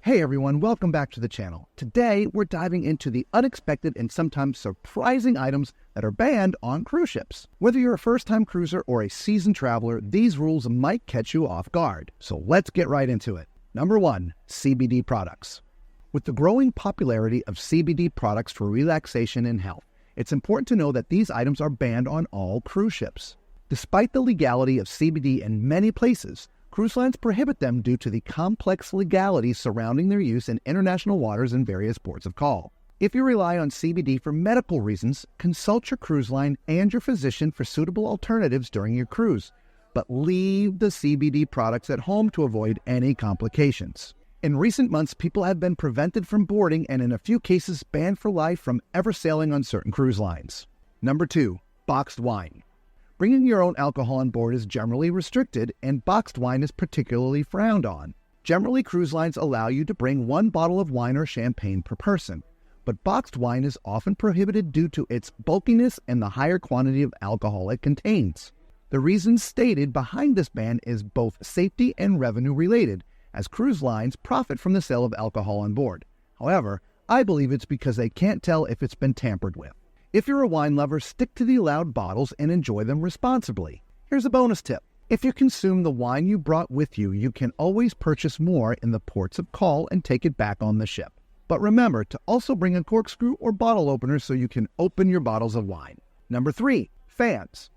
Hey everyone, welcome back to the channel. Today, we're diving into the unexpected and sometimes surprising items that are banned on cruise ships. Whether you're a first-time cruiser or a seasoned traveler, these rules might catch you off guard. So let's get right into it. Number 1, CBD products. With the growing popularity of CBD products for relaxation and health, it's important to know that these items are banned on all cruise ships. Despite the legality of CBD in many places, cruise lines prohibit them due to the complex legalities surrounding their use in international waters and various ports of call. If you rely on CBD for medical reasons, consult your cruise line and your physician for suitable alternatives during your cruise, but leave the CBD products at home to avoid any complications. In recent months, people have been prevented from boarding and in a few cases banned for life from ever sailing on certain cruise lines. Number 2, boxed wine. Bringing your own alcohol on board is generally restricted, and boxed wine is particularly frowned on. Generally, cruise lines allow you to bring 1 bottle of wine or champagne per person, but boxed wine is often prohibited due to its bulkiness and the higher quantity of alcohol it contains. The reason stated behind this ban is both safety and revenue related, as cruise lines profit from the sale of alcohol on board. However, I believe it's because they can't tell if it's been tampered with. If you're a wine lover, stick to the allowed bottles and enjoy them responsibly. Here's a bonus tip. If you consume the wine you brought with you, you can always purchase more in the ports of call and take it back on the ship. But remember to also bring a corkscrew or bottle opener so you can open your bottles of wine. Number 3, fans.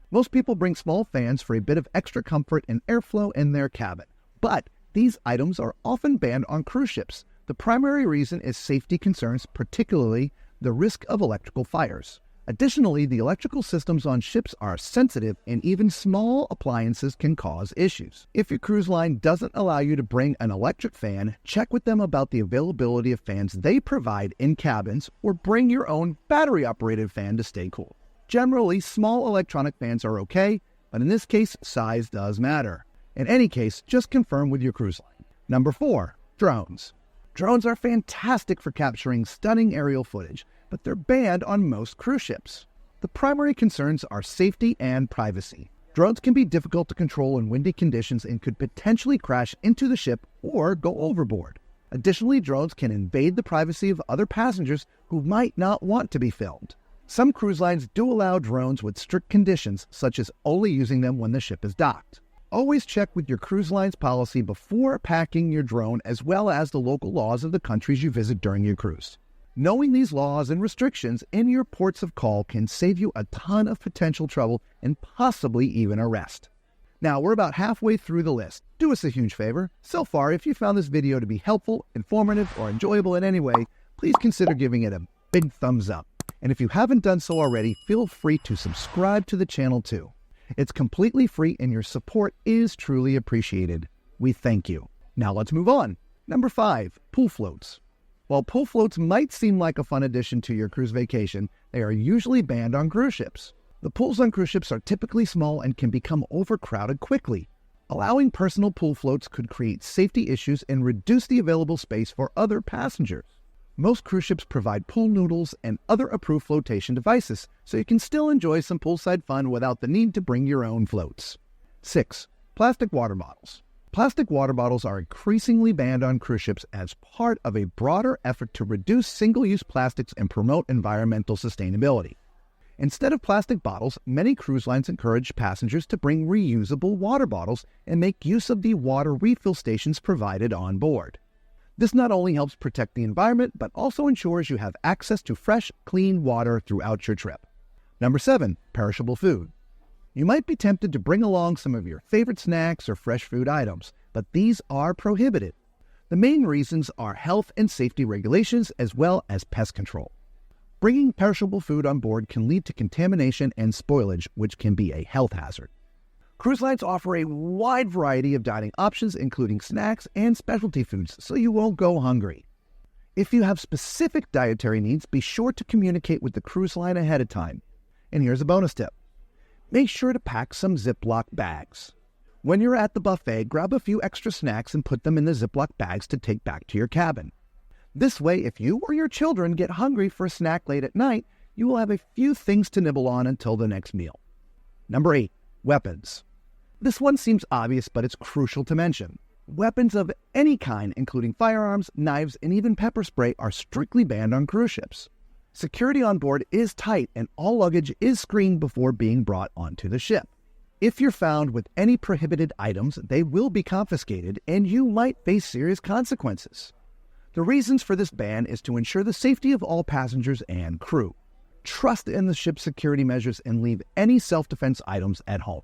Most people bring small fans for a bit of extra comfort and airflow in their cabin. But these items are often banned on cruise ships. The primary reason is safety concerns, particularly the risk of electrical fires. Additionally, the electrical systems on ships are sensitive and even small appliances can cause issues. If your cruise line doesn't allow you to bring an electric fan, check with them about the availability of fans they provide in cabins or bring your own battery-operated fan to stay cool. Generally, small electronic fans are okay, but in this case, size does matter. In any case, just confirm with your cruise line. Number 4, drones. Drones are fantastic for capturing stunning aerial footage, but they're banned on most cruise ships. The primary concerns are safety and privacy. Drones can be difficult to control in windy conditions and could potentially crash into the ship or go overboard. Additionally, drones can invade the privacy of other passengers who might not want to be filmed. Some cruise lines do allow drones with strict conditions, such as only using them when the ship is docked. Always check with your cruise line's policy before packing your drone, as well as the local laws of the countries you visit during your cruise. Knowing these laws and restrictions in your ports of call can save you a ton of potential trouble and possibly even arrest. Now, we're about halfway through the list. Do us a huge favor. So far, if you found this video to be helpful, informative, or enjoyable in any way, please consider giving it a big thumbs up. And if you haven't done so already, feel free to subscribe to the channel too. It's completely free and your support is truly appreciated. We thank you. Now let's move on. Number 5, pool floats. While pool floats might seem like a fun addition to your cruise vacation, they are usually banned on cruise ships. The pools on cruise ships are typically small and can become overcrowded quickly. Allowing personal pool floats could create safety issues and reduce the available space for other passengers. Most cruise ships provide pool noodles and other approved flotation devices, so you can still enjoy some poolside fun without the need to bring your own floats. 6, plastic water bottles. Plastic water bottles are increasingly banned on cruise ships as part of a broader effort to reduce single-use plastics and promote environmental sustainability. Instead of plastic bottles, many cruise lines encourage passengers to bring reusable water bottles and make use of the water refill stations provided on board. This not only helps protect the environment, but also ensures you have access to fresh, clean water throughout your trip. Number 7, perishable food. You might be tempted to bring along some of your favorite snacks or fresh food items, but these are prohibited. The main reasons are health and safety regulations as well as pest control. Bringing perishable food on board can lead to contamination and spoilage, which can be a health hazard. Cruise lines offer a wide variety of dining options, including snacks and specialty foods, so you won't go hungry. If you have specific dietary needs, be sure to communicate with the cruise line ahead of time. And here's a bonus tip. Make sure to pack some Ziploc bags. When you're at the buffet, grab a few extra snacks and put them in the Ziploc bags to take back to your cabin. This way, if you or your children get hungry for a snack late at night, you will have a few things to nibble on until the next meal. Number 8, weapons. This one seems obvious, but it's crucial to mention. Weapons of any kind, including firearms, knives, and even pepper spray, are strictly banned on cruise ships. Security on board is tight, and all luggage is screened before being brought onto the ship. If you're found with any prohibited items, they will be confiscated, and you might face serious consequences. The reasons for this ban is to ensure the safety of all passengers and crew. Trust in the ship's security measures and leave any self-defense items at home.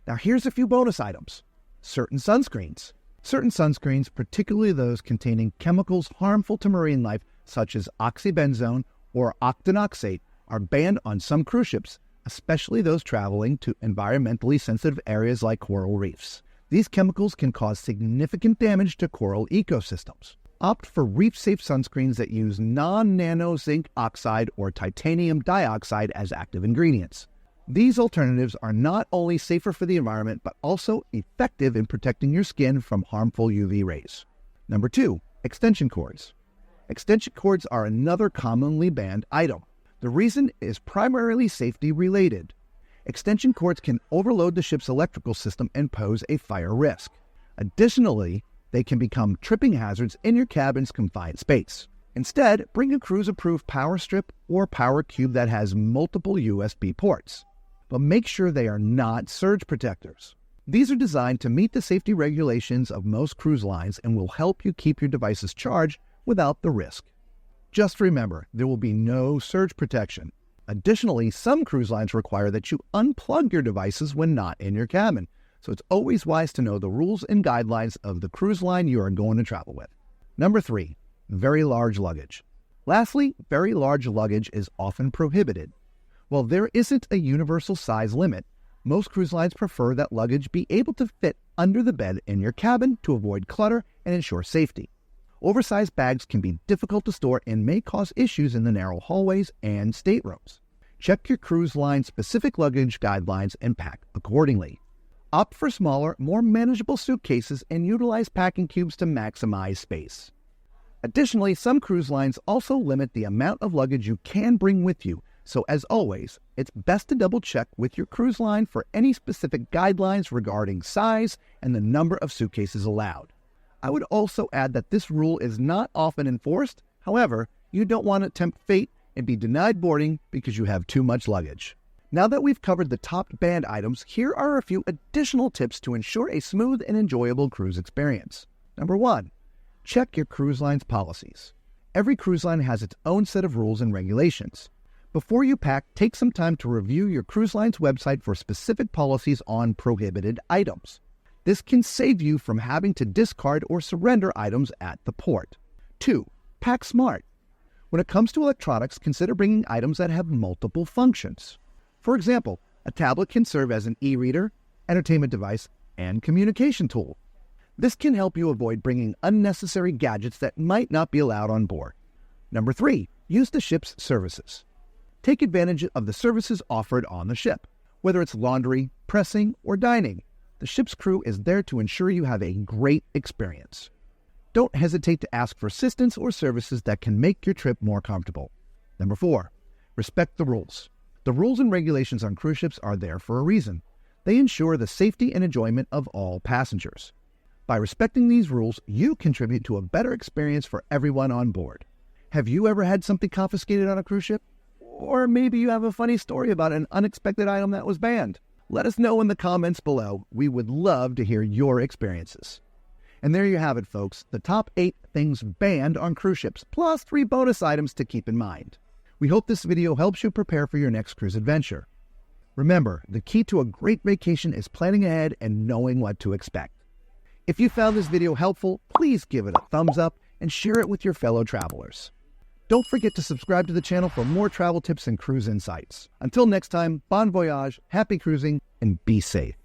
Now here's a few bonus items. Certain sunscreens. Certain sunscreens, particularly those containing chemicals harmful to marine life, such as oxybenzone or octinoxate, are banned on some cruise ships, especially those traveling to environmentally sensitive areas like coral reefs. These chemicals can cause significant damage to coral ecosystems. Opt for reef-safe sunscreens that use non-nano zinc oxide or titanium dioxide as active ingredients. These alternatives are not only safer for the environment, but also effective in protecting your skin from harmful UV rays. Number 2, extension cords. Extension cords are another commonly banned item. The reason is primarily safety related. Extension cords can overload the ship's electrical system and pose a fire risk. Additionally, they can become tripping hazards in your cabin's confined space. Instead, bring a cruise-approved power strip or power cube that has multiple USB ports. But make sure they are not surge protectors. These are designed to meet the safety regulations of most cruise lines and will help you keep your devices charged without the risk. Just remember, there will be no surge protection. Additionally, some cruise lines require that you unplug your devices when not in your cabin, so it's always wise to know the rules and guidelines of the cruise line you are going to travel with. Number 3, very large luggage. Lastly, very large luggage is often prohibited. While there isn't a universal size limit, most cruise lines prefer that luggage be able to fit under the bed in your cabin to avoid clutter and ensure safety. Oversized bags can be difficult to store and may cause issues in the narrow hallways and staterooms. Check your cruise line specific luggage guidelines and pack accordingly. Opt for smaller, more manageable suitcases and utilize packing cubes to maximize space. Additionally, some cruise lines also limit the amount of luggage you can bring with you, so as always, it's best to double check with your cruise line for any specific guidelines regarding size and the number of suitcases allowed. I would also add that this rule is not often enforced. However, you don't want to tempt fate and be denied boarding because you have too much luggage. Now that we've covered the top banned items, here are a few additional tips to ensure a smooth and enjoyable cruise experience. Number 1, check your cruise line's policies. Every cruise line has its own set of rules and regulations. Before you pack, take some time to review your cruise line's website for specific policies on prohibited items. This can save you from having to discard or surrender items at the port. 2, pack smart. When it comes to electronics, consider bringing items that have multiple functions. For example, a tablet can serve as an e-reader, entertainment device, and communication tool. This can help you avoid bringing unnecessary gadgets that might not be allowed on board. Number 3, use the ship's services. Take advantage of the services offered on the ship. Whether it's laundry, pressing, or dining, the ship's crew is there to ensure you have a great experience. Don't hesitate to ask for assistance or services that can make your trip more comfortable. Number 4, respect the rules. The rules and regulations on cruise ships are there for a reason. They ensure the safety and enjoyment of all passengers. By respecting these rules, you contribute to a better experience for everyone on board. Have you ever had something confiscated on a cruise ship? Or maybe you have a funny story about an unexpected item that was banned. Let us know in the comments below. We would love to hear your experiences. And there you have it, folks, the top 8 things banned on cruise ships, plus 3 bonus items to keep in mind. We hope this video helps you prepare for your next cruise adventure. Remember, the key to a great vacation is planning ahead and knowing what to expect. If you found this video helpful, please give it a thumbs up and share it with your fellow travelers. Don't forget to subscribe to the channel for more travel tips and cruise insights. Until next time, bon voyage, happy cruising, and be safe.